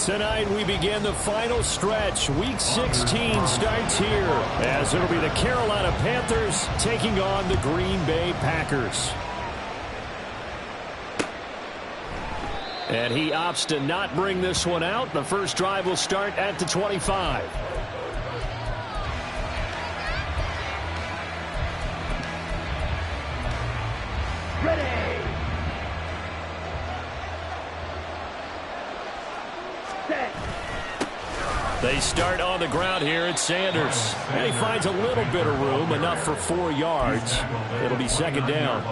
Tonight we begin the final stretch. Week 16 starts here as it'll be the Carolina Panthers taking on the Green Bay Packers. And he opts to not bring this one out. The first drive will start at the 25. Ready. Set. They start on the ground here at Sanders. And he finds a little bit of room, enough for 4 yards. It'll be second down.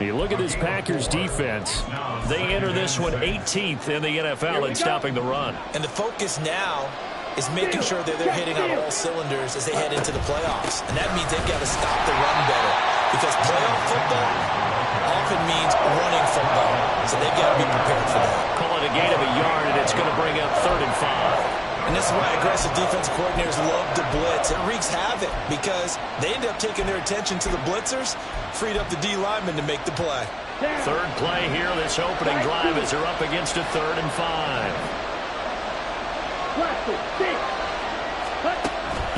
You look at this Packers defense. They enter this one 18th in the NFL in stopping the run. And the focus now is making sure that they're hitting on all cylinders as they head into the playoffs. And that means they've got to stop the run better. Because playoff football often means running football. So they've got to be prepared for that. Call it a gain of a yard, and it's going to bring up 3rd and 5. And this is why aggressive defensive coordinators love to blitz. It wreaks havoc because they end up taking their attention to the blitzers, freed up the D linemen to make the play. Third play here, this opening drive as they're up against a 3rd and 5.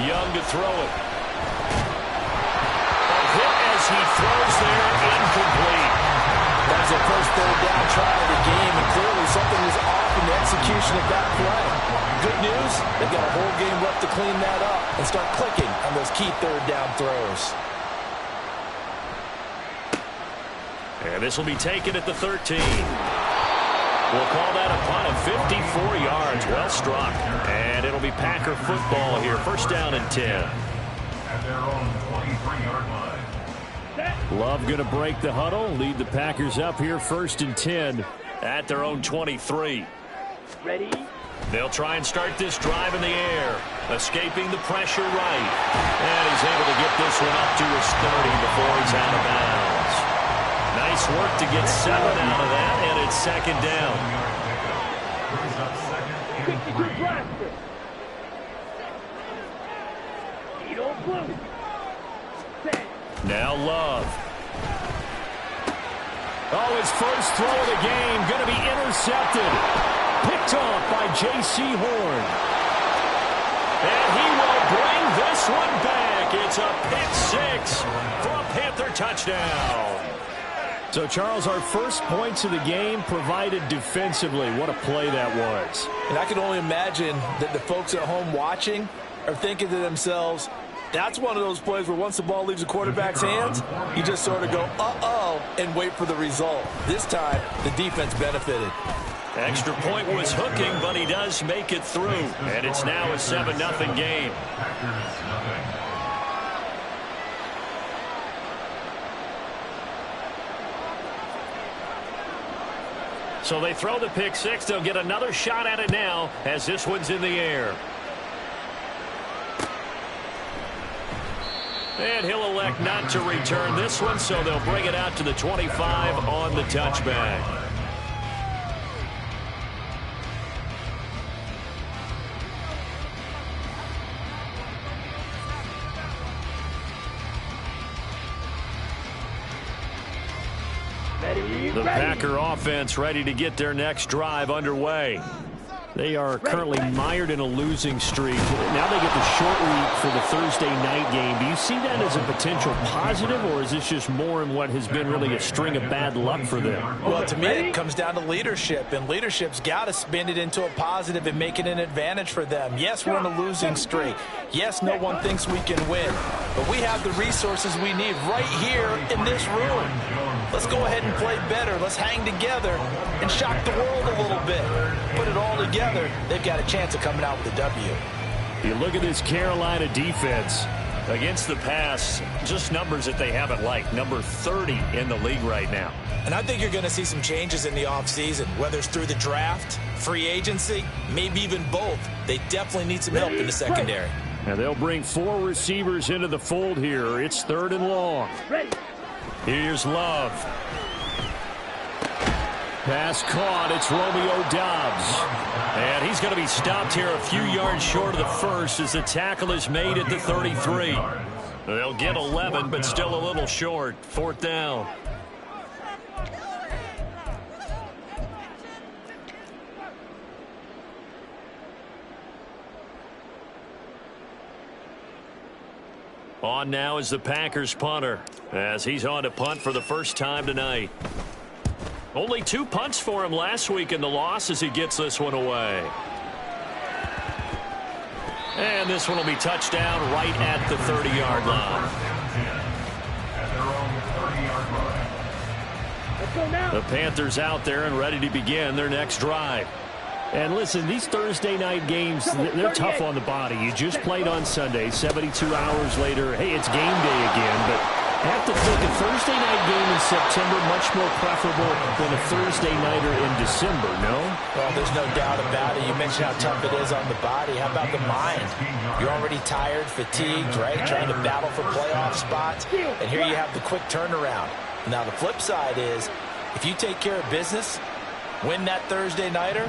Young to throw it. A hit as he throws there, incomplete. That was their first 3rd down try of the game, and clearly something was off in the execution of that play. Good news, they've got a whole game left to clean that up and start clicking on those key 3rd down throws. And this will be taken at the 13. We'll call that a punt of 54 yards. Well struck. And it'll be Packer football here. First down and 10. At their own 23-yard line. Love going to break the huddle. Lead the Packers up here 1st and 10 at their own 23. Ready. They'll try and start this drive in the air. Escaping the pressure right. And he's able to get this one up to his 30 before he's out of bounds. Nice work to get 7 out of that, and it's second down. Now Love. Oh, his first throw of the game going to be intercepted. Picked off by J.C. Horn. And he will bring this one back. It's a pick 6 for a Panther touchdown. So, Charles, our first points of the game provided defensively. What a play that was. And I can only imagine that the folks at home watching are thinking to themselves, that's one of those plays where once the ball leaves the quarterback's hands, you just sort of go, uh-oh, and wait for the result. This time, the defense benefited. Extra point was hooking, but he does make it through. And it's now a 7-0 game. So they throw the pick 6. They'll get another shot at it now as this one's in the air. And he'll elect not to return this one, so they'll bring it out to the 25 on the touchback. The Packer offense ready to get their next drive underway. They are currently mired in a losing streak. Now they get the short week for the Thursday night game. Do you see that as a potential positive, or is this just more in what has been really a string of bad luck for them? Well, to me, it comes down to leadership, and leadership's got to spin it into a positive and make it an advantage for them. Yes, we're in a losing streak. Yes, no one thinks we can win, but we have the resources we need right here in this room. Let's go ahead and play better. Let's hang together and shock the world a little bit. Put it all together. They've got a chance of coming out with a W. You look at this Carolina defense against the pass, just numbers that they haven't liked. Number 30 in the league right now. And I think you're going to see some changes in the offseason, whether it's through the draft, free agency, maybe even both. They definitely need some help in the secondary. And they'll bring 4 receivers into the fold here. It's 3rd and long. Here's Love. Pass caught. It's Romeo Doubs. And he's going to be stopped here a few yards short of the first as the tackle is made at the 33. They'll get 11, but still a little short. 4th down. On now is the Packers punter, as he's on to punt for the first time tonight. Only 2 punts for him last week in the loss as he gets this one away. And this one will be touchdown right at the 30-yard line. The Panthers out there and ready to begin their next drive. And listen, these Thursday night games, they're tough on the body. You just played on Sunday, 72 hours later, hey, it's game day again. But I have to think a Thursday night game in September much more preferable than a Thursday nighter in December, no? Well, there's no doubt about it. You mentioned how tough it is on the body. How about the mind? You're already tired, fatigued, right? Trying to battle for playoff spots. And here you have the quick turnaround. Now, the flip side is, if you take care of business, win that Thursday nighter,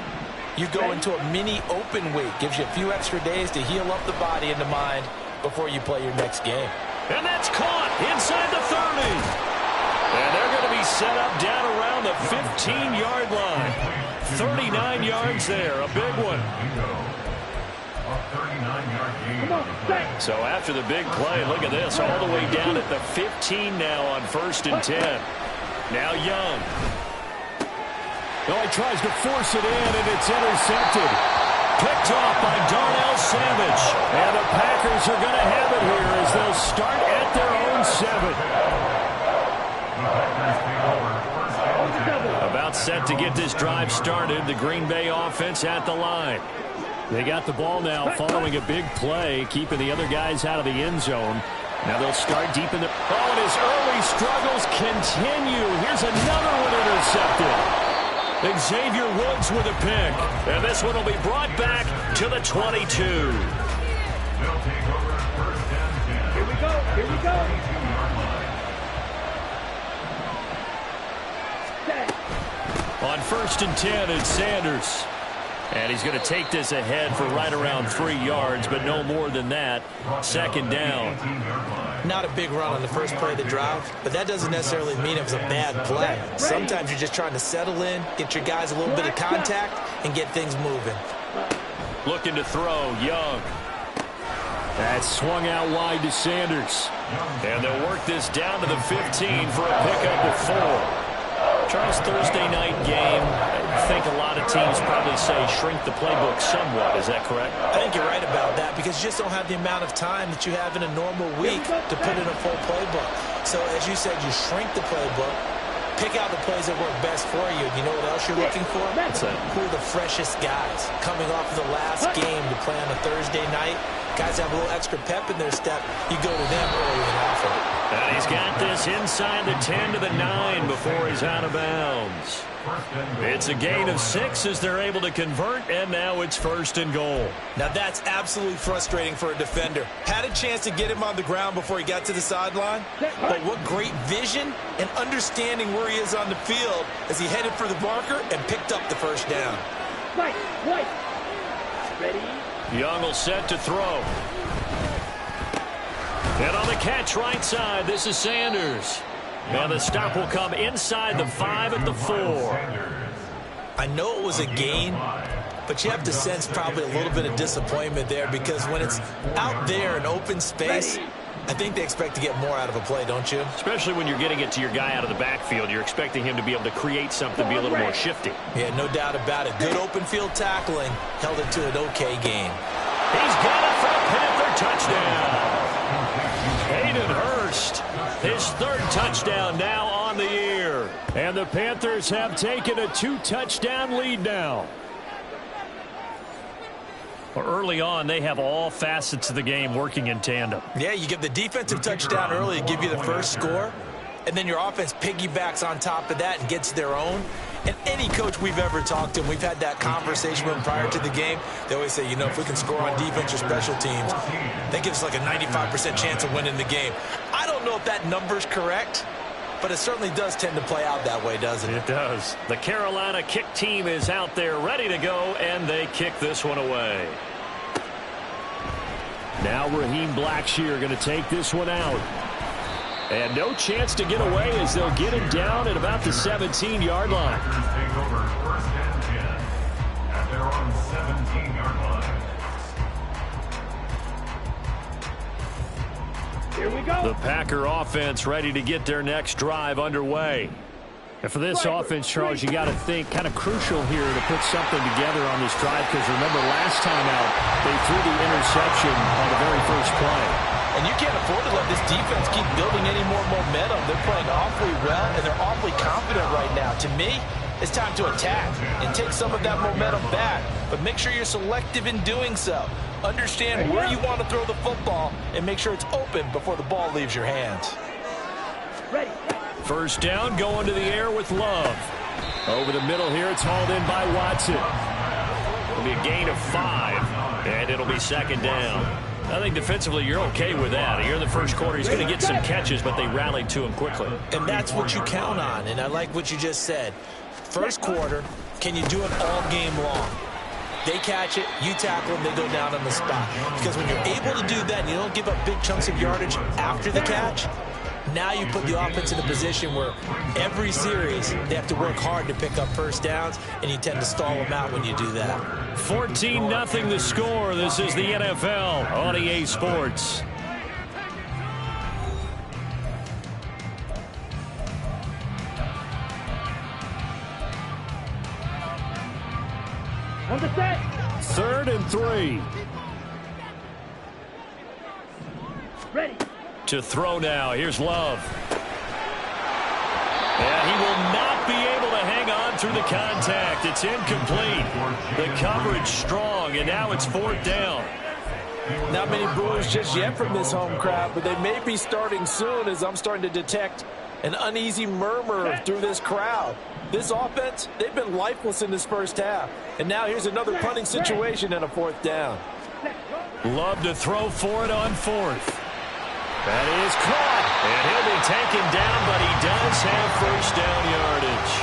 you go into a mini open week. Gives you a few extra days to heal up the body and the mind before you play your next game. And that's caught inside the 30. And they're going to be set up down around the 15-yard line. 39 yards there, a big one. So after the big play, look at this, all the way down at the 15 now on 1st and 10. Now Young. Oh, he tries to force it in, and it's intercepted. Picked off by Darnell Savage. And the Packers are going to have it here as they'll start at their own 7. About set to get this drive started. The Green Bay offense at the line. They got the ball now following a big play, keeping the other guys out of the end zone. Now they'll start deep in the... Oh, and his early struggles continue. Here's another one intercepted. Xavier Woods with a pick. And this one will be brought back to the 22. Here we go. Here we go. On 1st and 10, it's Sanders. And he's going to take this ahead for right around 3 yards, but no more than that. 2nd down. Not a big run on the first play of the drive, but that doesn't necessarily mean it was a bad play. Sometimes you're just trying to settle in, get your guys a little bit of contact, and get things moving. Looking to throw, Young. That's swung out wide to Sanders. And they'll work this down to the 15 for a pickup of 4. Charles, Thursday night game, I think a lot of teams probably say shrink the playbook somewhat. Is that correct? I think you're right about that because you just don't have the amount of time that you have in a normal week to put in a full playbook. So, as you said, you shrink the playbook, pick out the plays that work best for you. You know what else you're looking for? Who are the freshest guys coming off of the last game to play on a Thursday night? Guys have a little extra pep in their step. You go to them early and often. And he's got this inside the 10 to the 9 before he's out of bounds. It's a gain of 6 as they're able to convert, and now it's 1st and goal. Now that's absolutely frustrating for a defender. Had a chance to get him on the ground before he got to the sideline, but what great vision and understanding where he is on the field as he headed for the marker and picked up the first down. Right. Ready? Young will set to throw. And on the catch right side, this is Sanders. And the stop will come inside the 5 at the 4. I know it was a gain, but you have to sense probably a little bit of disappointment there because when it's out there in open space, I think they expect to get more out of a play, don't you? Especially when you're getting it to your guy out of the backfield. You're expecting him to be able to create something, be a little more shifty. Yeah, no doubt about it. Good open field tackling held it to an okay game. He's got it for a Panther touchdown. Hayden Hurst, his 3rd touchdown now on the year. And the Panthers have taken a 2-touchdown lead now. Well, early on, they have all facets of the game working in tandem. Yeah, you give the defensive touchdown early to give you the first score, and then your offense piggybacks on top of that and gets their own. And any coach we've ever talked to, and we've had that conversation with them prior to the game, they always say, you know, if we can score on defense or special teams, that gives us like a 95% chance of winning the game. I don't know if that number's correct, but it certainly does tend to play out that way, doesn't it? It does. The Carolina kick team is out there ready to go, and they kick this one away. Now Raheem Blackshear going to take this one out. And no chance to get away as they'll get him down at about the 17-yard line. Take over 1st and 10 at their own 17-yard line. Here The Packer offense ready to get their next drive underway. And for this offense, Charles, you got to think kind of crucial here to put something together on this drive, because remember last time out they threw the interception on the very first play. And you can't afford to let this defense keep building any more momentum. They're playing awfully well, and they're awfully confident right now. To me, it's time to attack and take some of that momentum back, but make sure you're selective in doing so. Understand where you want to throw the football and make sure it's open before the ball leaves your hands. Ready. First down, going to the air with Love. Over the middle here, it's hauled in by Watson. It'll be a gain of 5, and it'll be second down. I think defensively you're okay with that. Here in the first quarter, he's going to get some catches, but they rallied to him quickly. And that's what you count on, and I like what you just said. First quarter, can you do it all game long? They catch it, you tackle them, they go down on the spot. Because when you're able to do that and you don't give up big chunks of yardage after the catch, now you put the offense in a position where every series they have to work hard to pick up first downs, and you tend to stall them out when you do that. 14-0 the score. This is the NFL on EA Sports. On the set. 3rd and 3. Ready. To throw now. Here's Love. And he will not be able to hang on through the contact. It's incomplete. The coverage strong, and now it's 4th down. Not many boos just yet from this home crowd, but they may be starting soon, as I'm starting to detect an uneasy murmur through this crowd. This offense, they've been lifeless in this first half. And now here's another punting situation and a 4th down. Love to throw for it on 4th. That is caught, and he'll be taken down, but he does have first down yardage.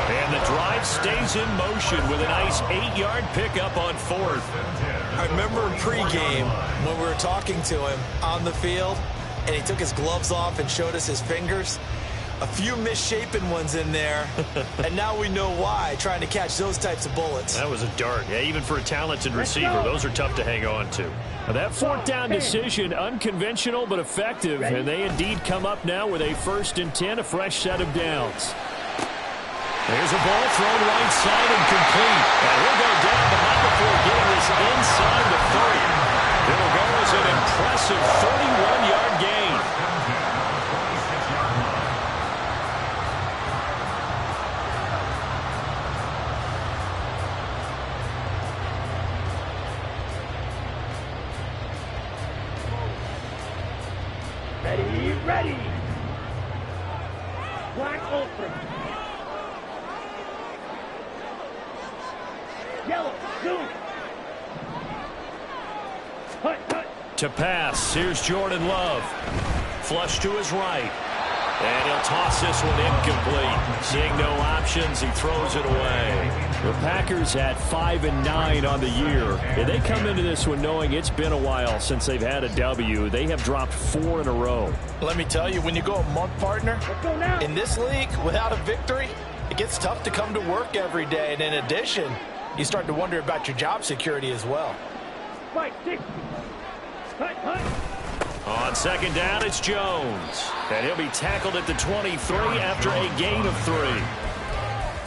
And the drive stays in motion with a nice 8-yard pickup on 4th. I remember in pregame when we were talking to him on the field, and he took his gloves off and showed us his fingers. A few misshapen ones in there, and now we know why, trying to catch those types of bullets. That was a dart. Yeah, even for a talented receiver, those are tough to hang on to. Now that 4th down decision, unconventional but effective, and they indeed come up now with a 1st and 10, a fresh set of downs. There's a ball thrown right side and complete. And he'll go down, but not before getting this inside the 30. It'll go as an impressive 31-yard gain. Ready. Black Ultra. Yellow. Zoom. Hut. To pass. Here's Jordan Love. Flush to his right. And he'll toss this one incomplete. Seeing no options, he throws it away. The Packers at 5-9 on the year. And they come into this one knowing it's been a while since they've had a W. They have dropped 4 in a row. Let me tell you, when you go a month, partner, in this league, without a victory, it gets tough to come to work every day. And in addition, you start to wonder about your job security as well. Fight, 60. Hut. On second down, it's Jones. And he'll be tackled at the 23 after a gain of 3.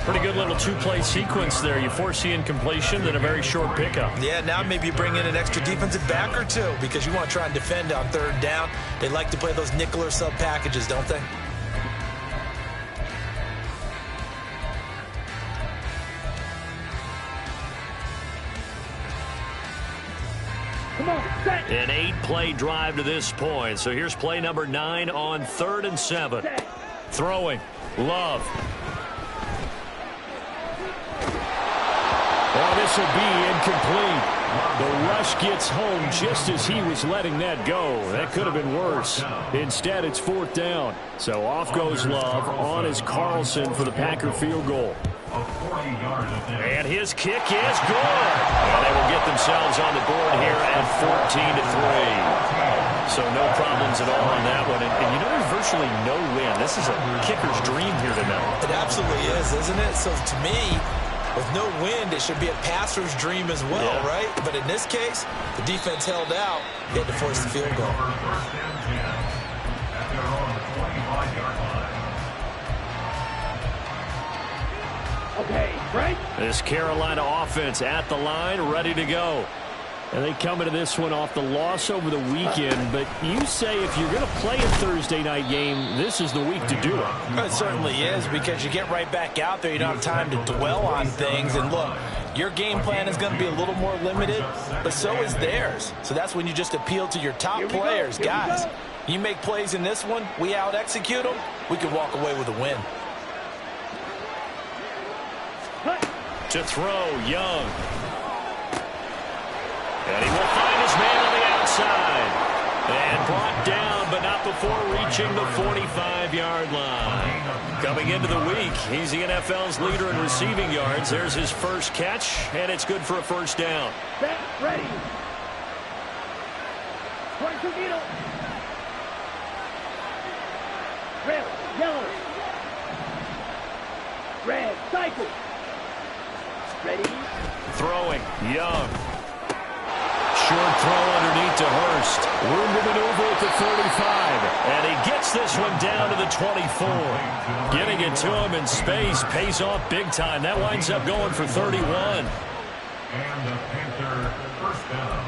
Pretty good little 2-play sequence there. You force the incompletion, then a very short pickup. Yeah, now maybe you bring in an extra defensive back or two because you want to try and defend on 3rd down. They like to play those nickel or sub packages, don't they? Come on, set. An 8-play drive to this point. So here's play number 9 on 3rd and 7. Throwing. Love. Oh, this will be incomplete. The rush gets home just as he was letting that go. That could have been worse. Instead, it's 4th down. So off goes Love. On is Carlson for the Packer field goal. And his kick is good. And they will get themselves on the board here at 14-3. So no problems at all on that one. And you know there's virtually no win. This is a kicker's dream here tonight. It absolutely is, isn't it? So to me, with no wind, it should be a passer's dream as well, right? But in this case, the defense held out. He had to force the field goal. Okay, break. This Carolina offense at the line, ready to go. And they come into this one off the loss over the weekend. But you say if you're going to play a Thursday night game, this is the week to do it. It certainly is, because you get right back out there. You don't have time to dwell on things. And look, your game plan is going to be a little more limited, but so is theirs. So that's when you just appeal to your top players. Guys, you make plays in this one, we out-execute them, we can walk away with a win. To throw, Young. And he will find his man on the outside. And brought down, but not before reaching the 45-yard line. Coming into the week, he's the NFL's leader in receiving yards. There's his first catch, and it's good for a first down. Set, ready. 22 needle. Red, yellow. Red, cycle. Ready. Throwing, Young. Short throw underneath to Hurst. Room to maneuver at the 35. And he gets this one down to the 24. Getting it to him in space pays off big time. That winds up going for 31. And the Panther first down.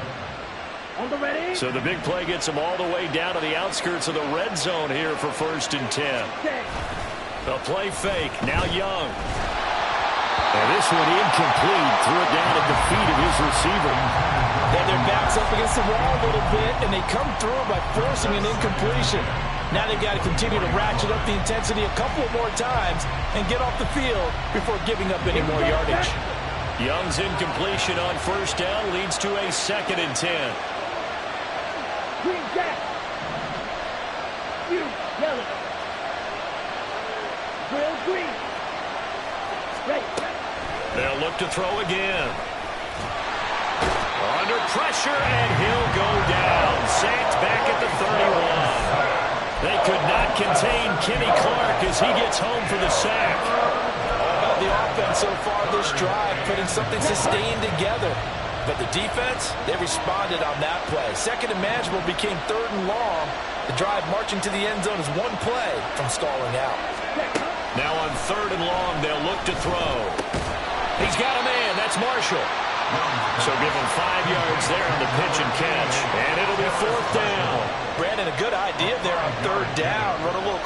On the ready. So the big play gets him all the way down to the outskirts of the red zone here for 1st and 10. Set. The play fake. Now Young. And this one incomplete. Threw it down at the feet of his receiver. Then their backs up against the wall a little bit, and they come through by forcing an incompletion. Now they've got to continue to ratchet up the intensity a couple more times and get off the field before giving up any more yardage. Young's incompletion on 1st down leads to a 2nd and 10. Green jack. You, yellow. Grill, green. Ready. They'll look to throw again. Under pressure, and he'll go down. Sacked back at the 31. They could not contain Kenny Clark as he gets home for the sack. All about the offense so far this drive, putting something sustained together. But the defense, they responded on that play. 2nd and manageable became 3rd and long. The drive marching to the end zone is one play from stalling out. Now on 3rd and long, they'll look to throw. He's got a man. That's Marshall. So give him 5 yards there on the pitch and catch. And it'll be 4th down. Brandon, a good idea there on 3rd down. Run a little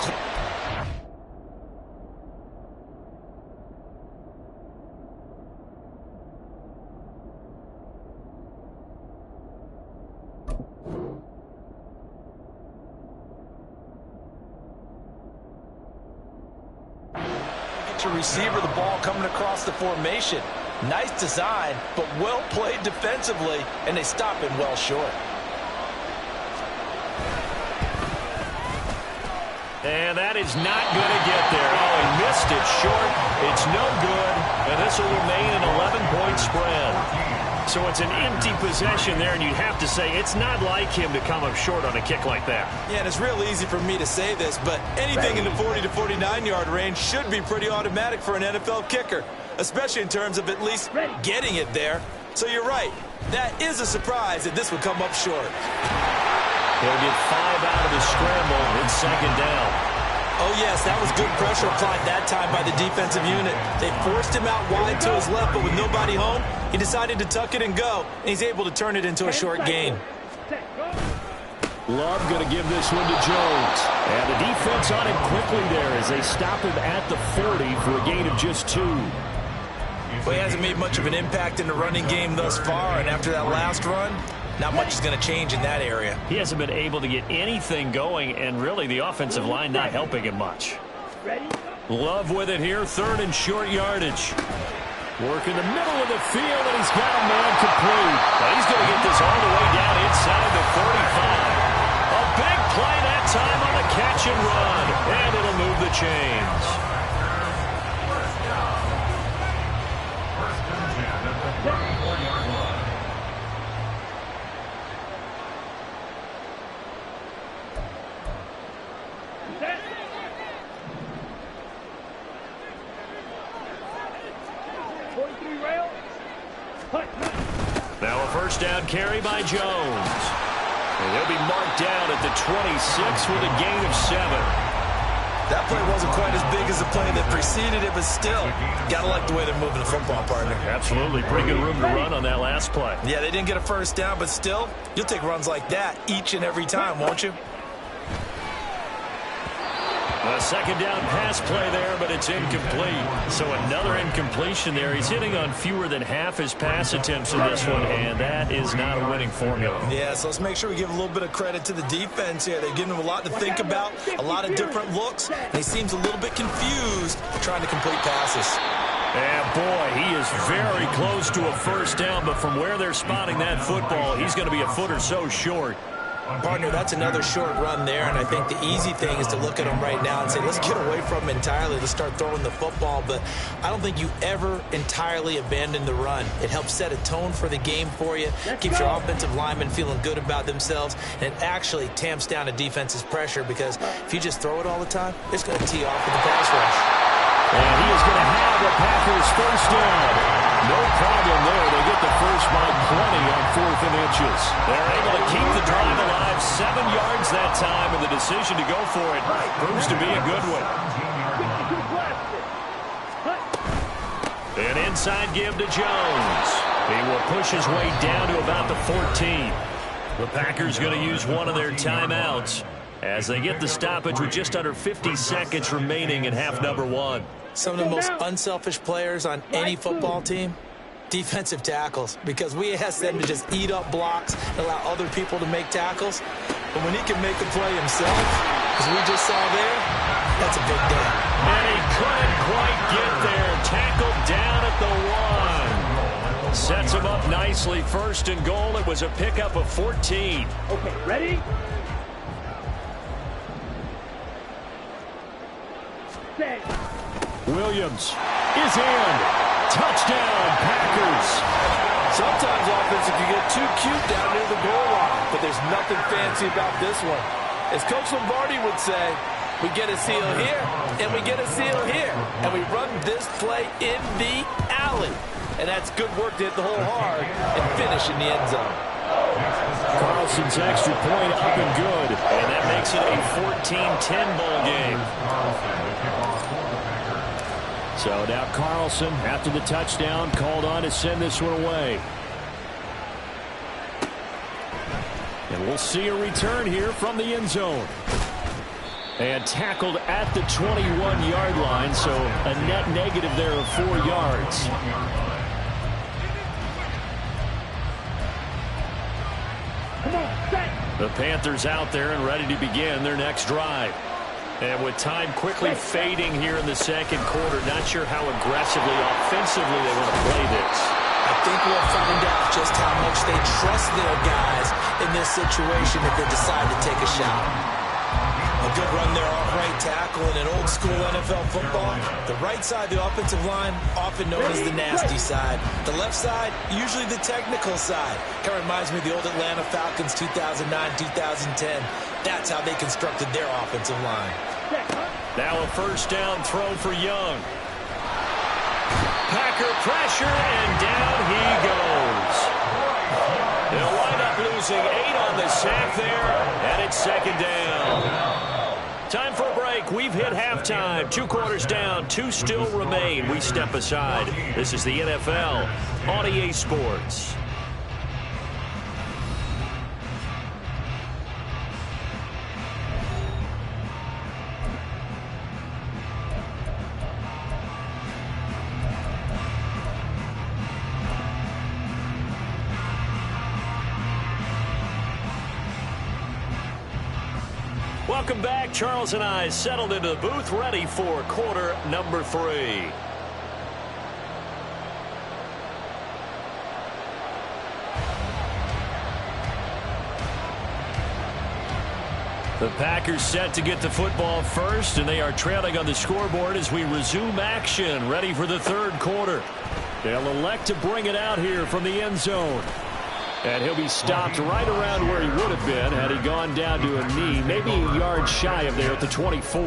get your receiver the ball coming across the formation. Nice design, but well played defensively, and they stop him well short. And that is not going to get there. Oh, he missed it short. It's no good, and this will remain an 11-point spread. So it's an empty possession there, and you'd have to say it's not like him to come up short on a kick like that. Yeah, and it's real easy for me to say this, but anything in the 40 to 49-yard range should be pretty automatic for an NFL kicker, especially in terms of at least getting it there. So you're right. That is a surprise that this would come up short. He'll get 5 out of the scramble in 2nd down. Oh, yes, that was good pressure applied that time by the defensive unit. They forced him out wide to his left, but with nobody home, he decided to tuck it and go, and he's able to turn it into a short gain. Love going to give this one to Jones. And the defense on him quickly there as they stop him at the 40 for a gain of just 2. Well, he hasn't made much of an impact in the running game thus far, and after that last run, not much is going to change in that area. He hasn't been able to get anything going, and really the offensive line not helping him much. Love with it here, 3rd and short yardage. Work in the middle of the field, and he's got a man complete. But he's going to get this all the way down inside the 45. A big play that time on the catch and run, and it'll move the chains. Now a 1st down carry by Jones. And he'll be marked down at the 26 with a gain of 7. That play wasn't quite as big as the play that preceded it, but still, got to like the way they're moving the football, partner. Absolutely. Pretty good room to run on that last play. Yeah, they didn't get a first down, but still, you'll take runs like that each and every time, won't you? A second down pass play there, but it's incomplete. So another incompletion there. He's hitting on fewer than half his pass attempts in this one, and that is not a winning formula. Yeah, so let's make sure we give a little bit of credit to the defense here. They're giving him a lot to think about, a lot of different looks, and he seems a little bit confused trying to complete passes. And boy, he is very close to a first down, but from where they're spotting that football, he's going to be a foot or so short. Partner, that's another short run there, and I think the easy thing is to look at him right now and say, let's get away from him entirely. Let's start throwing the football, but I don't think you ever entirely abandon the run. It helps set a tone for the game for you, keeps your offensive linemen feeling good about themselves, and it actually tamps down a defense's pressure because if you just throw it all the time, it's going to tee off with the pass rush. And he is going to have the Packers first down. No problem there. They get the first by plenty on 4th and inches. They're able to keep the drive alive. 7 yards that time, and the decision to go for it proves to be a good one. An inside give to Jones. He will push his way down to about the 14. The Packers going to use one of their timeouts as they get the stoppage with just under 50 seconds remaining in half number 1. Some of the most unselfish players on any football team, defensive tackles, because we ask them to just eat up blocks and allow other people to make tackles. But when he can make the play himself, as we just saw there, that's a big day. And he couldn't quite get there. Tackled down at the 1. Sets him up nicely. First and goal. It was a pickup of 14. Okay, ready? Set. Williams is in. Touchdown, Packers. Sometimes offense can get too cute down near the goal line, but there's nothing fancy about this one. As Coach Lombardi would say, we get a seal here, and we get a seal here, and we run this play in the alley. And that's good work to hit the hole hard and finish in the end zone. Carlson's extra point up and good, and that makes it a 14-10 ball game. So now Carlson, after the touchdown, called on to send this one away. And we'll see a return here from the end zone. And tackled at the 21-yard line, so a net negative there of 4 yards. The Panthers out there and ready to begin their next drive. And with time quickly fading here in the second quarter, not sure how aggressively, offensively they want to play this. I think we'll find out just how much they trust their guys in this situation if they decide to take a shot. A good run there off right tackle in an old school NFL football. The right side, the offensive line, often known as the nasty side. The left side, usually the technical side. Kind of reminds me of the old Atlanta Falcons 2009-2010. That's how they constructed their offensive line. Now a first down throw for Young. Packer pressure, and down he goes. They'll wind up losing 8 on the sack there, and it's second down. Time for a break. We've hit halftime. 2 quarters down, 2 still remain. We step aside. This is the NFL on EA Sports. Welcome back. Charles and I settled into the booth, ready for quarter number 3. The Packers set to get the football first, and they are trailing on the scoreboard as we resume action, ready for the third quarter. They'll elect to bring it out here from the end zone. And he'll be stopped right around where he would have been had he gone down to a knee, maybe a yard shy of there at the 24.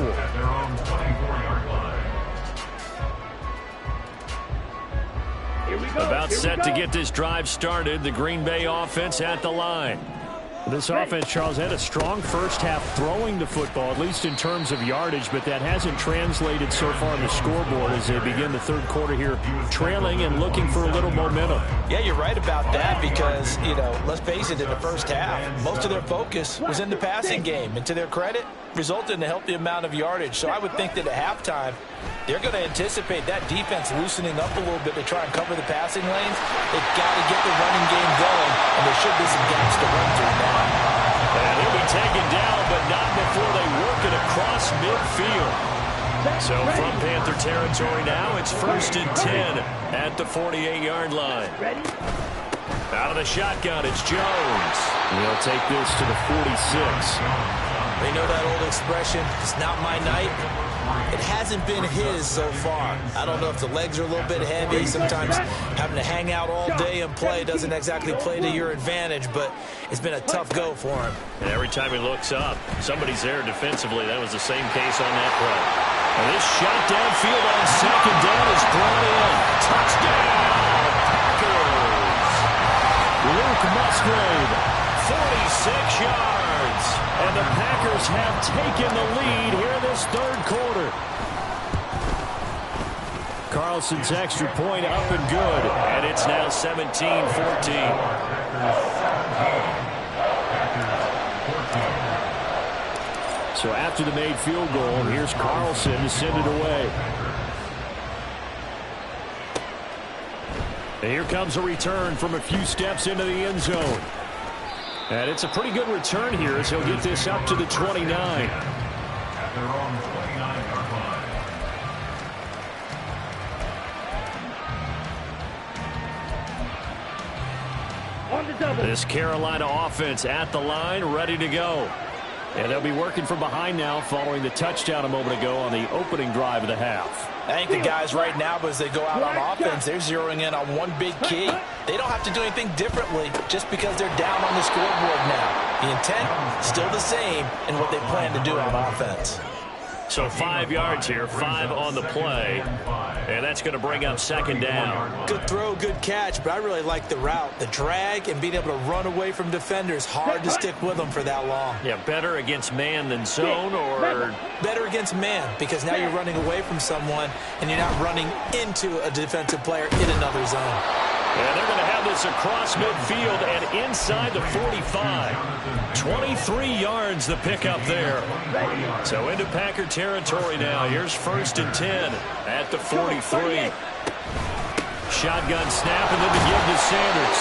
Here we go. About set to get this drive started. The Green Bay offense at the line. This offense, Charles, had a strong first half throwing the football, at least in terms of yardage, but that hasn't translated so far on the scoreboard as they begin the third quarter here, trailing and looking for a little momentum. Yeah, you're right about that because, let's face it, in the first half, most of their focus was in the passing game. And to their credit, resulted in a healthy amount of yardage. So I would think that at halftime, they're going to anticipate that defense loosening up a little bit to try and cover the passing lanes. They've got to get the running game going, and there should be some gaps to run through now. And he'll be taken down, but not before they work it across midfield. So from Panther territory now, it's 1st and 10 at the 48-yard line. Out of the shotgun, it's Jones. He'll take this to the 46. They know that old expression, it's not my night. It hasn't been his so far. I don't know if the legs are a little bit heavy. Sometimes having to hang out all day and play doesn't exactly play to your advantage, but it's been a tough go for him. And every time he looks up, somebody's there defensively. That was the same case on that play. And this shot downfield on second down is brought in. Touchdown, Packers! Luke Musgrave, 46 yards. And the Packers have taken the lead here in this third quarter. Carlson's extra point up and good. And it's now 17-14. So after the made field goal, here's Carlson to send it away. And here comes a return from a few steps into the end zone. And it's a pretty good return here as he'll get this up to the 29. At their own 29-yard line. On the double. This Carolina offense at the line, ready to go. And they'll be working from behind now following the touchdown a moment ago on the opening drive of the half. I think the guys right now, as they go out on offense, they're zeroing in on one big key. They don't have to do anything differently just because they're down on the scoreboard now. The intent, still the same in what they plan to do on offense. So 5 yards here, 5 on the play. And that's going to bring up second down. Good throw, good catch, but I really like the route. The drag and being able to run away from defenders. Hard to stick with them for that long. Yeah, better against man than zone, or better against man, because now you're running away from someone and you're not running into a defensive player in another zone. And they're going to have this across midfield and inside the 45. 23 yards the pickup there. So into Packer territory now. Here's 1st and 10 at the 43. Shotgun snap and then to give to Sanders.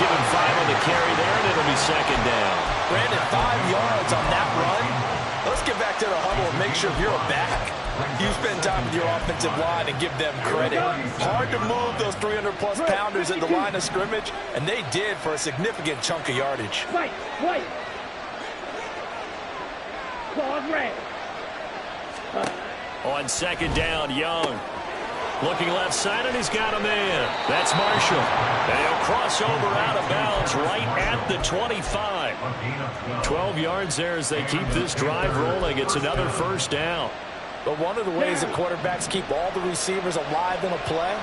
Give him 5 on the carry there, and it'll be second down. Brandon, 5 yards on that run. Let's get back to the huddle and make sure you're back. You spend time with your offensive line and give them credit. Hard to move those 300-plus pounders at the line of scrimmage, and they did for a significant chunk of yardage. White. Claws red. On second down, Young. Looking left side, and he's got a man. That's Marshall. And he'll cross over out of bounds right at the 25. 12 yards there as they keep this drive rolling. It's another first down. But one of the ways that quarterbacks keep all the receivers alive in a play,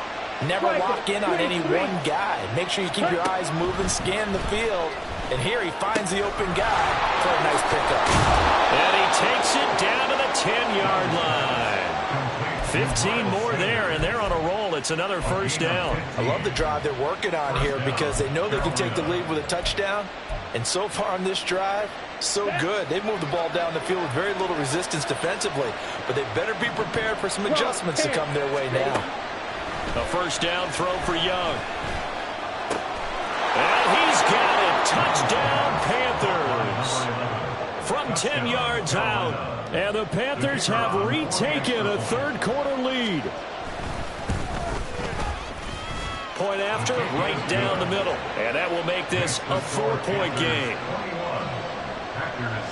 never lock in on any one guy. Make sure you keep your eyes moving, scan the field. And here he finds the open guy for a nice pickup. And he takes it down to the 10-yard line. 15 more there, and they're on a roll. It's another first down. I love the drive they're working on here because they know they can take the lead with a touchdown. And so far on this drive, so good. They've moved the ball down the field with very little resistance defensively. But they better be prepared for some adjustments to come their way now. A first down throw for Young. And he's got it. Touchdown, Panthers. From 10 yards out. And the Panthers have retaken a third quarter lead. Point after, right down the middle. And that will make this a 4-point game. Packers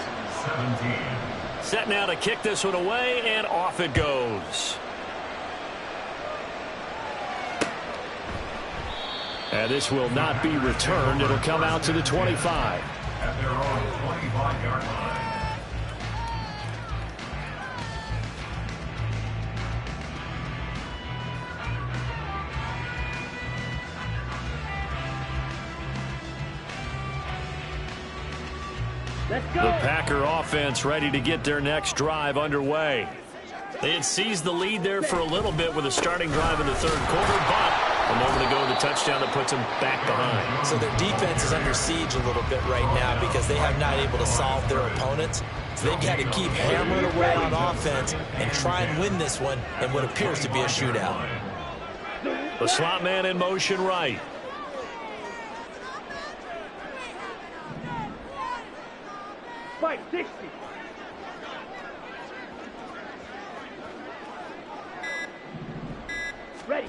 17. Set now to kick this one away, and off it goes. And this will not be returned. It'll come out to the 25. At their own 25-yard line. Let's go. The Packer offense ready to get their next drive underway. They had seized the lead there for a little bit with a starting drive in the third quarter, but a moment ago the touchdown that puts them back behind. So their defense is under siege a little bit right now because they have not able to solve their opponents. So they've got to keep hammering away on offense and try and win this one in what appears to be a shootout. The slot man in motion right. Fight 60. Ready.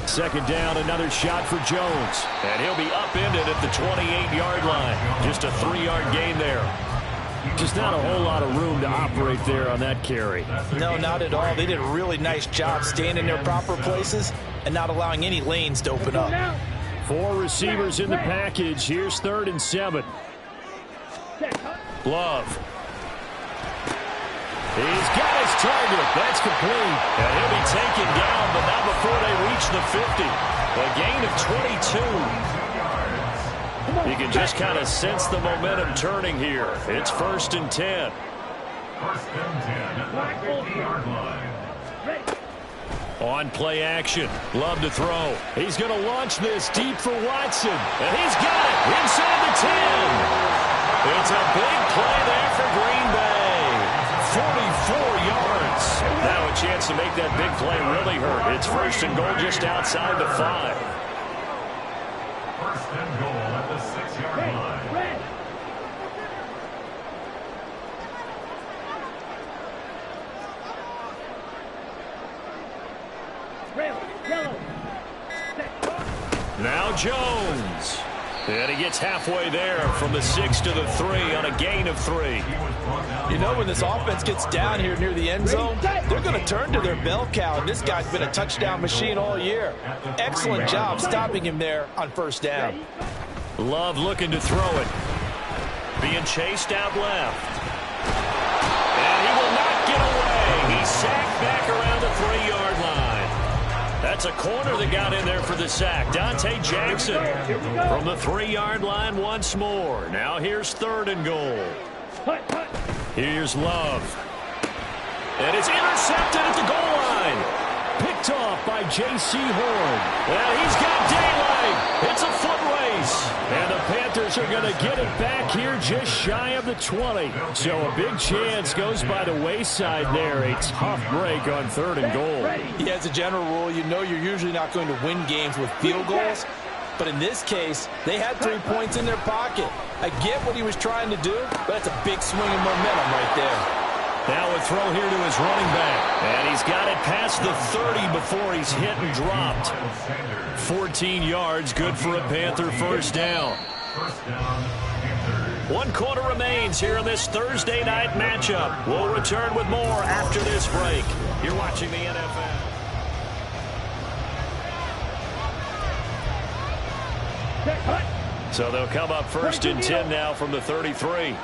Second down, another shot for Jones. And he'll be upended at the 28-yard line. Just a 3-yard gain there. Just not a whole lot of room to operate there on that carry. No, not at all. They did a really nice job staying in their proper places and not allowing any lanes to open up. 4 receivers in the package. Here's 3rd and 7. Love. He's got his target. That's complete. And he'll be taken down, but not before they reach the 50. A gain of 22. You can just kind of sense the momentum turning here. It's 1st and 10. 1st and 10 at the 50-yard line. On play action. Love to throw. He's going to launch this deep for Watson. And he's got it inside the 10. It's a big play there for Green Bay. 44 yards. Now a chance to make that big play really hurt. It's 1st and goal just outside the 5. 1st and goal at the 6-yard line. Now Jones. And he gets halfway there from the 6 to the 3 on a gain of 3. You know, when this offense gets down here near the end zone, they're going to turn to their bell cow, and this guy's been a touchdown machine all year. Excellent job stopping him there on 1st down. Love looking to throw it. Being chased out left. And he will not get away. He's sacked back around the 3-yard line. That's a corner that got in there for the sack. Dante Jackson from the 3-yard line once more. Now here's 3rd and goal. Here's Love. And it's intercepted at the goal line. Picked off by J.C. Horn. And he's got daylight. It's a foot race. And the Panthers are going to get it back here just shy of the 20. So a big chance goes by the wayside there. A tough break on 3rd and goal. Yeah, as a general rule, you know you're usually not going to win games with field goals. But in this case, they had 3 points in their pocket. I get what he was trying to do, but that's a big swing of momentum right there. Now a throw here to his running back. And he's got it past the 30 before he's hit and dropped. 14 yards, good for a Panther 1st down. 1 quarter remains here in this Thursday night matchup. We'll return with more after this break. You're watching the NFL. So they'll come up 1st and 10 now from the 33.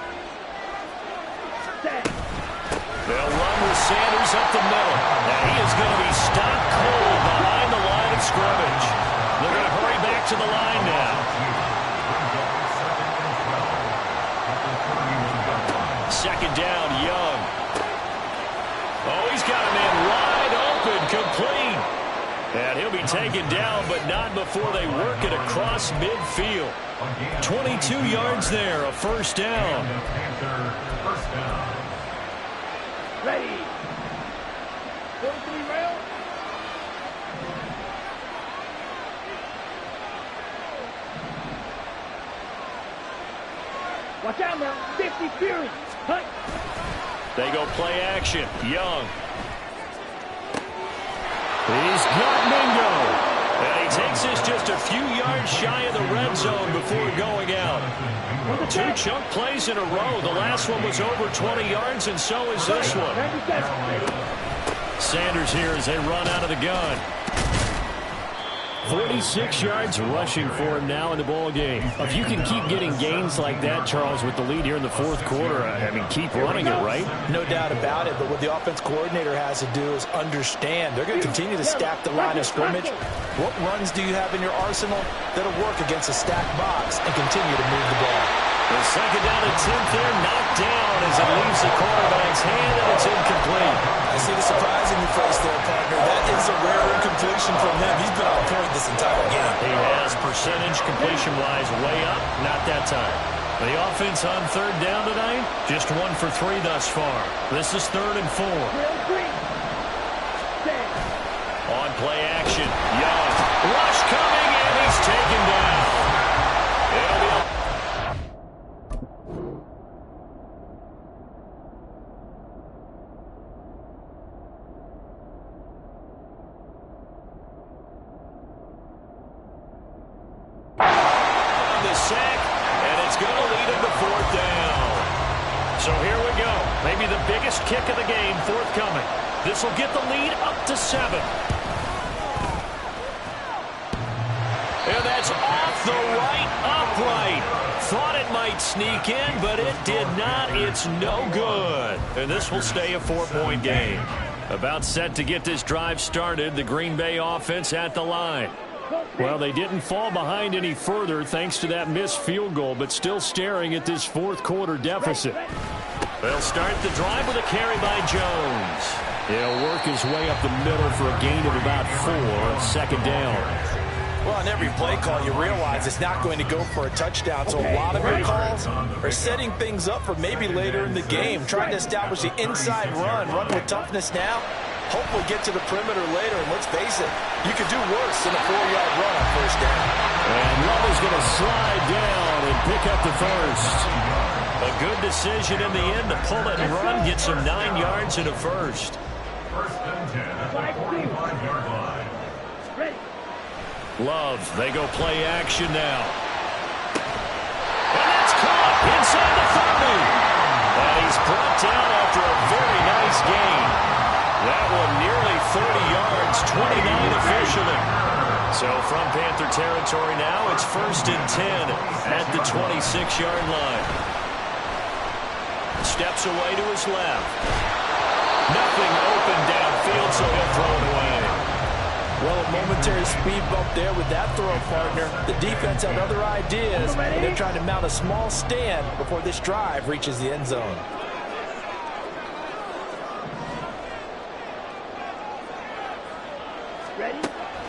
They'll run with Sanders up the middle. Now he is going to be stopped cold behind the line of scrimmage. They're going to hurry back to the line now. 2nd down, Young. Oh, he's got a man wide open, complete. And he'll be taken down, but not before they work it across midfield. 22 yards there, a 1st down. Ready. Go to the rail. Watch out now. 50 Fury. Hunt. They go play action. Young. He's got Mingo. And he takes this just a few yards shy of the red zone before going out. 2 chunk plays in a row. The last one was over 20 yards, and so is this one. Sanders here as they run out of the gun. 46 yards rushing for him now in the ball game. If you can keep getting gains like that, Charles, with the lead here in the 4th quarter, I mean, keep running it, right? No doubt about it, but what the offense coordinator has to do is understand. They're going to continue to stack the line of scrimmage. What runs do you have in your arsenal that'll work against a stacked box and continue to move the ball? The second down and 10th there, knocked down as it leaves the quarterback's hand, and it's incomplete. I see the surprise in your face there, partner. That is a rare incompletion from him. He's been on point this entire game. He has percentage completion-wise way up, not that time. The offense on third down tonight, just 1 for 3 thus far. This is 3rd and 4. On play action, Young. Rush coming, and he's taken down. It'll be the sack, and it's going to lead him to 4th down. So here we go. Maybe the biggest kick of the game forthcoming. This will get the lead up to 7. And that's off the right upright. Thought it might sneak in, but it did not. It's no good. And this will stay a 4-point game. About set to get this drive started, the Green Bay offense at the line. Well, they didn't fall behind any further thanks to that missed field goal, but still staring at this 4th quarter deficit. They'll start the drive with a carry by Jones. He'll work his way up the middle for a gain of about 4 on 2nd down. Well, on every play call, you realize it's not going to go for a touchdown, so a lot of your calls are setting things up for maybe later in the game, trying to establish the inside run with toughness now, hopefully get to the perimeter later, and let's face it, you could do worse than a 4-yard run on 1st down. And Love is going to slide down and pick up the 1st. A good decision in the end to pull it and run, get some 9 yards and a 1st. 1st and 10 at the 45-yard line. Love, they go play action now. And that's caught inside the 30. And he's brought down after a very nice gain. That one nearly 30 yards, 29 officially. So from Panther territory now, it's 1st and 10 at the 26-yard line. Steps away to his left. Nothing open downfield, so he'll throw it away. Well, a momentary speed bump there with that throw, partner. The defense had other ideas, and they're trying to mount a small stand before this drive reaches the end zone. Ready?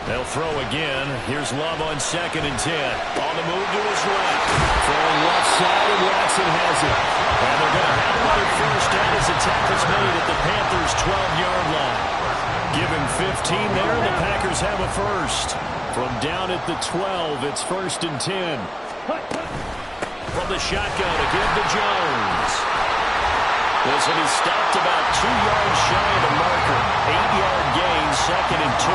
They'll throw again. Here's Love on 2nd and 10. On the move to his left. Throwing left side, and Watson has it. And they're going to have another 1st down as the tackle's made at the Panthers' 12-yard line. Give him 15 there, and the Packers have a 1st. From down at the 12, it's 1st and 10. From the shotgun, a give to Jones. This will be stopped about 2 yards shy of the marker. 8-yard gain, 2nd and 2.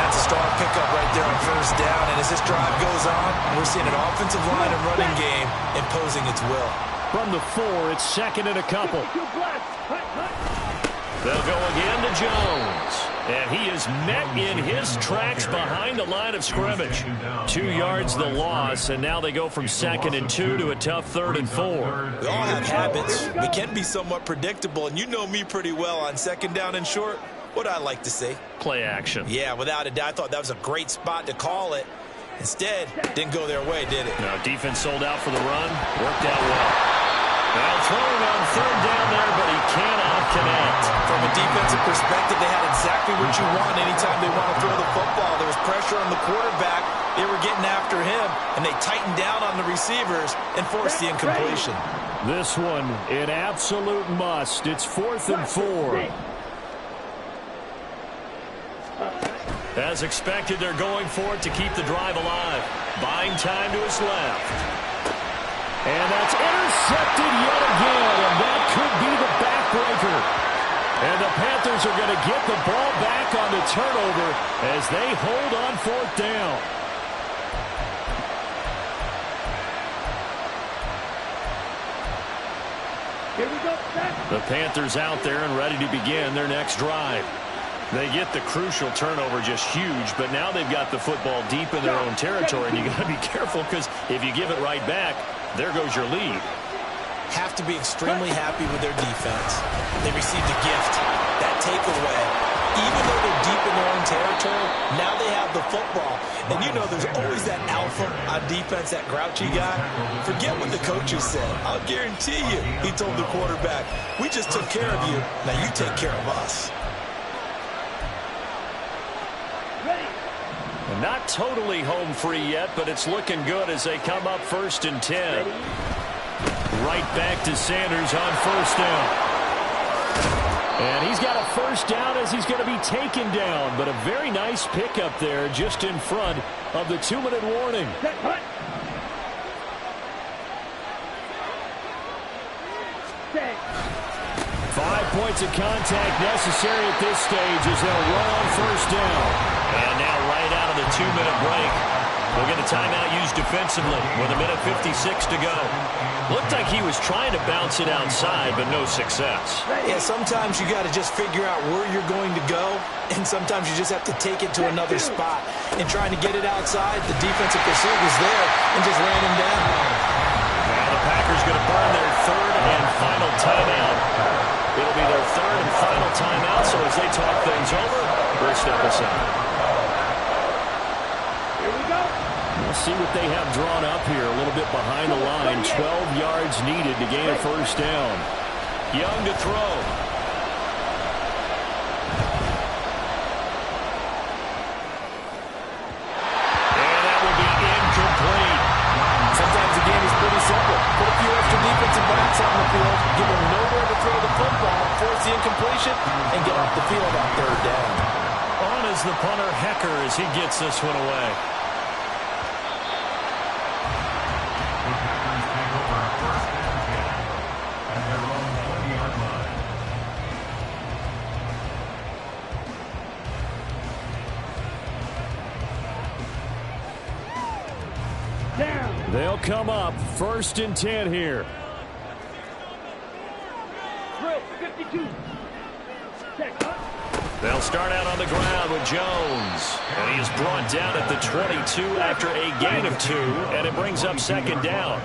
That's a strong pickup right there on 1st down, and as this drive goes on, we're seeing an offensive line and running game imposing its will. From the 4, it's 2nd and a couple. They'll go again to Jones. And he is met in his tracks behind the line of scrimmage. 2 yards the loss, and now they go from 2nd and 2 to a tough 3rd and 4. We all have habits. We can be somewhat predictable, and you know me pretty well on 2nd down and short. What I like to say? Play action. Yeah, without a doubt. I thought that was a great spot to call it. Instead, didn't go their way, did it? No, defense sold out for the run. Worked out well. Well, throwing on 3rd down there, but he cannot connect. From a defensive perspective, they had exactly what you want anytime they want to throw the football. There was pressure on the quarterback. They were getting after him, and they tightened down on the receivers and forced the incompletion. This one, an absolute must. It's 4th and 4. As expected, they're going for it to keep the drive alive. Buying time to his left. And that's intercepted yet again, and that could be the backbreaker. And the Panthers are going to get the ball back on the turnover as they hold on 4th down. Here we go, set. The Panthers out there and ready to begin their next drive. They get the crucial turnover, just huge, but now they've got the football deep in their own territory, and you got to be careful because if you give it right back, there goes your lead. Have to be extremely happy with their defense. They received a gift. That takeaway Even though they're deep in their own territory, now they have the football. And you know there's always that alpha on defense, that grouchy guy. Forget what the coaches said. I'll guarantee you, he told the quarterback, we just took care of you, now you take care of us. Not totally home free yet, but it's looking good as they come up 1st and 10. Right back to Sanders on 1st down. And he's got a 1st down as he's going to be taken down. But a very nice pickup there just in front of the 2-minute warning. 5 points of contact necessary at this stage as they'll run on 1st down. And now right out of the 2-minute break, we'll get a timeout used defensively with 1:56 to go. Looked like he was trying to bounce it outside, but no success. Yeah, sometimes you got to just figure out where you're going to go, and sometimes you just have to take it to another spot. And trying to get it outside, the defensive pursuit was there and just ran him down. Now the Packers going to burn their 3rd and final timeout. It'll be their 3rd and final timeout, so as they talk things over, we'll step aside. We'll see what they have drawn up here. A little bit behind the line. 12 yards needed to gain a 1st down. Young to throw. And that will be incomplete. Sometimes the game is pretty simple. Put a few extra defensive backs on the field, give them nowhere to throw the football, force the incompletion, and get off the field on 3rd down. On is the punter, Hecker, as he gets this one away. They'll come up 1st and 10 here. 52. They'll start out on the ground with Jones. And he is brought down at the 22 after a gain of 2. And it brings up 2nd down.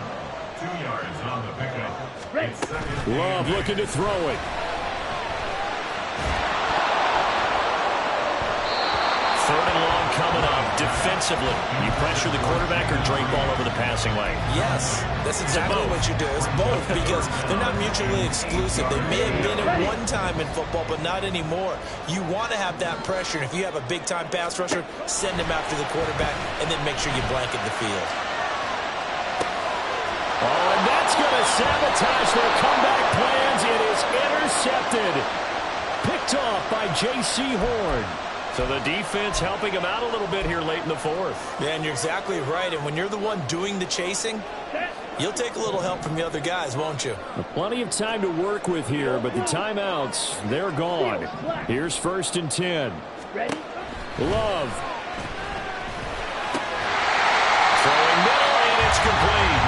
2 yards on the pickup. Love looking to throw it. 3rd and long coming up. Defensively, you pressure the quarterback or drape all over the passing lane? Yes, that's exactly what you do. It's both because they're not mutually exclusive. They may have been at one time in football, but not anymore. You want to have that pressure. And if you have a big-time pass rusher, send him after the quarterback, and then make sure you blanket the field. Oh, and that's going to sabotage their comeback plans. It is intercepted. Picked off by J.C. Horn. So the defense helping him out a little bit here late in the 4th. Yeah, and you're exactly right. And when you're the one doing the chasing, you'll take a little help from the other guys, won't you? Plenty of time to work with here, but the timeouts, they're gone. Here's 1st and 10. Love. Throwing middle, and it's complete.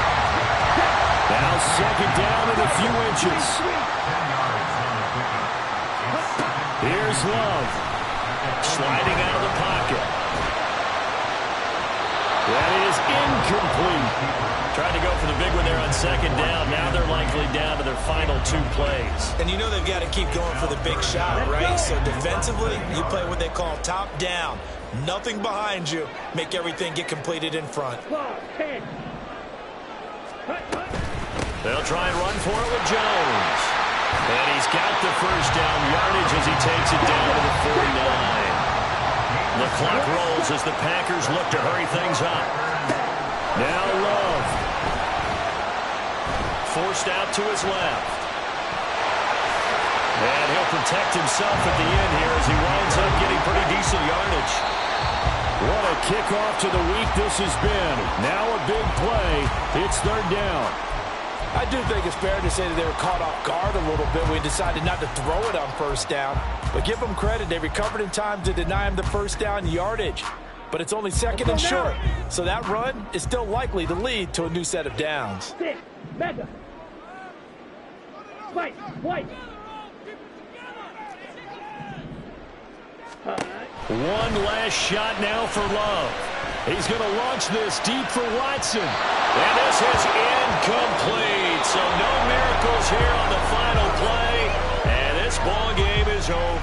Now 2nd down and a few inches. Here's Love. Sliding out of the pocket. That is incomplete. Trying to go for the big one there on 2nd down. Now they're likely down to their final 2 plays. And you know they've got to keep going for the big shot, right? So defensively, you play what they call top down. Nothing behind you. Make everything get completed in front. They'll try and run for it with Jones. And he's got the 1st down yardage as he takes it down to the 49. The clock rolls as the Packers look to hurry things up. Now Love. Forced out to his left. And he'll protect himself at the end here as he winds up getting pretty decent yardage. What a kickoff to the week this has been. Now a big play. It's 3rd down. I do think it's fair to say that they were caught off guard a little bit. We decided not to throw it on 1st down. But give them credit. They recovered in time to deny him the 1st down yardage. But it's only 2nd and short. So that run is still likely to lead to a new set of downs. One last shot now for Love. He's going to launch this deep for Watson. And this is incomplete. So no miracles here on the final play. And this ball game is over.